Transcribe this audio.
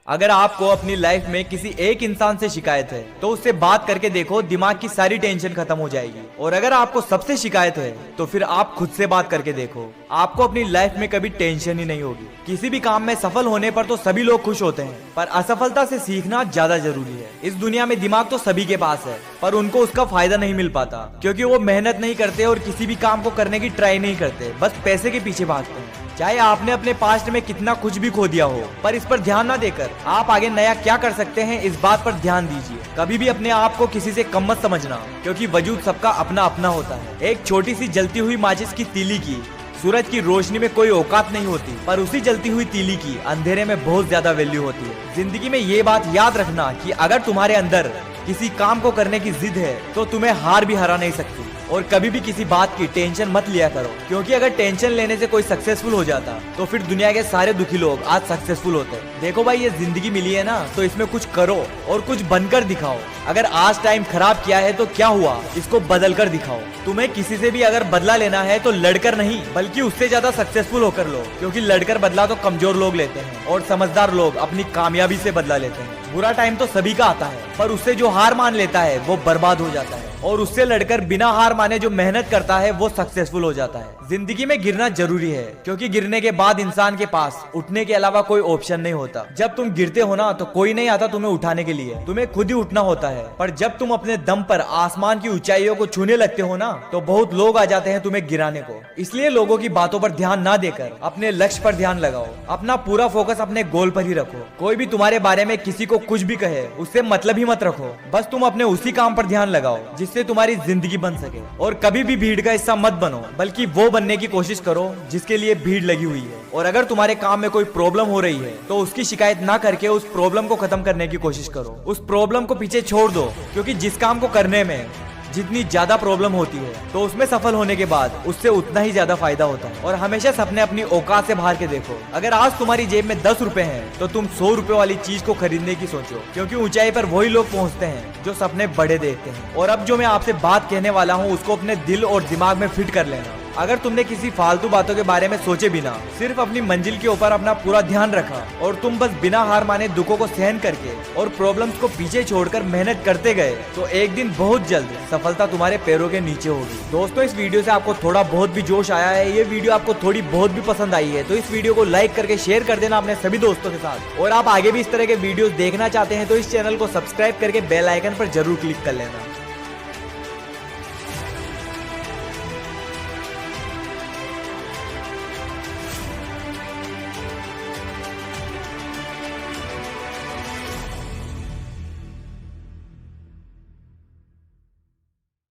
अगर आपको अपनी लाइफ में किसी एक इंसान से शिकायत है तो उससे बात करके देखो, दिमाग की सारी टेंशन खत्म हो जाएगी। और अगर आपको सबसे शिकायत है तो फिर आप खुद से बात करके देखो, आपको अपनी लाइफ में कभी टेंशन ही नहीं होगी। किसी भी काम में सफल होने पर तो सभी लोग खुश होते हैं, पर असफलता से सीखना ज्यादा जरूरी है। इस दुनिया में दिमाग तो सभी के पास है, पर उनको उसका फायदा नहीं मिल पाता, क्योंकि वो मेहनत नहीं करते और किसी भी काम को करने की ट्राई नहीं करते, बस पैसे के पीछे भागते हैं। चाहे आपने अपने पास्ट में कितना कुछ भी खो दिया हो, पर इस पर ध्यान ना देकर आप आगे नया क्या कर सकते हैं, इस बात पर ध्यान दीजिए। कभी भी अपने आप को किसी से कम मत समझना, क्योंकि वजूद सबका अपना अपना होता है। एक छोटी सी जलती हुई माचिस की तीली की सूरज की रोशनी में कोई औकात नहीं होती, पर उसी जलती हुई तीली की अंधेरे में बहुत ज्यादा वैल्यू होती है। जिंदगी में ये बात याद रखना कि अगर तुम्हारे अंदर किसी काम को करने की जिद है तो तुम्हें हार भी हरा नहीं सकती। और कभी भी किसी बात की टेंशन मत लिया करो, क्योंकि अगर टेंशन लेने से कोई सक्सेसफुल हो जाता तो फिर दुनिया के सारे दुखी लोग आज सक्सेसफुल होते। देखो भाई, ये जिंदगी मिली है ना, तो इसमें कुछ करो और कुछ बनकर दिखाओ। अगर आज टाइम खराब किया है तो क्या हुआ, इसको बदल कर दिखाओ। तुम्हें किसी से भी अगर बदला लेना है तो लड़कर नहीं, बल्कि उससे ज्यादा सक्सेसफुल होकर लो, क्योंकि लड़कर बदला तो कमजोर लोग लेते हैं और समझदार लोग अपनी कामयाबी से बदला लेते हैं। बुरा टाइम तो सभी का आता है, पर उससे जो हार मान लेता है वो बर्बाद हो जाता है, और उससे लड़कर बिना हार माने जो मेहनत करता है वो सक्सेसफुल हो जाता है। जिंदगी में गिरना जरूरी है, क्योंकि गिरने के बाद इंसान के पास उठने के अलावा कोई ऑप्शन नहीं होता। जब तुम गिरते हो ना तो कोई नहीं आता तुम्हें उठाने के लिए, तुम्हें खुद ही उठना होता है। पर जब तुम अपने दम पर आसमान की ऊंचाइयों को छूने लगते हो ना, तो बहुत लोग आ जाते हैं तुम्हें गिराने को। इसलिए लोगों की बातों पर ध्यान ना देकर अपने लक्ष्य पर ध्यान लगाओ। अपना पूरा फोकस अपने गोल पर ही रखो। कोई भी तुम्हारे बारे में किसी को कुछ भी कहे, उससे मतलब ही मत रखो। बस तुम अपने उसी काम पर ध्यान लगाओ जिससे तुम्हारी जिंदगी बन सके। और कभी भी भीड़ का हिस्सा मत बनो, बल्कि वो बनने की कोशिश करो जिसके लिए भीड़ लगी हुई है। और अगर तुम्हारे काम में कोई प्रॉब्लम हो रही है तो उसकी शिकायत ना करके उस प्रॉब्लम को खत्म करने की कोशिश करो। उस प्रॉब्लम को पीछे छोड़ दो, क्योंकि जिस काम को करने में जितनी ज्यादा प्रॉब्लम होती है तो उसमें सफल होने के बाद उससे उतना ही ज्यादा फायदा होता है। और हमेशा सपने अपनी औकात से बाहर के देखो। अगर आज तुम्हारी जेब में 10 रुपए हैं तो तुम 100 रुपए वाली चीज को खरीदने की सोचो, क्योंकि ऊंचाई पर वही लोग पहुंचते हैं जो सपने बड़े देखते हैं। और अब जो मैं आपसे बात कहने वाला हूँ उसको अपने दिल और दिमाग में फिट कर लेना। अगर तुमने किसी फालतू बातों के बारे में सोचे बिना सिर्फ अपनी मंजिल के ऊपर अपना पूरा ध्यान रखा, और तुम बस बिना हार माने दुखों को सहन करके और प्रॉब्लम्स को पीछे छोड़कर मेहनत करते गए, तो एक दिन बहुत जल्द सफलता तुम्हारे पैरों के नीचे होगी। दोस्तों, इस वीडियो से आपको थोड़ा बहुत भी जोश आया है, ये वीडियो आपको थोड़ी बहुत भी पसंद आई है, तो इस वीडियो को लाइक करके शेयर कर देना अपने सभी दोस्तों के साथ। और आप आगे भी इस तरह के वीडियो देखना चाहते हैं तो इस चैनल को सब्सक्राइब करके बेल आइकन पर जरूर क्लिक कर लेना।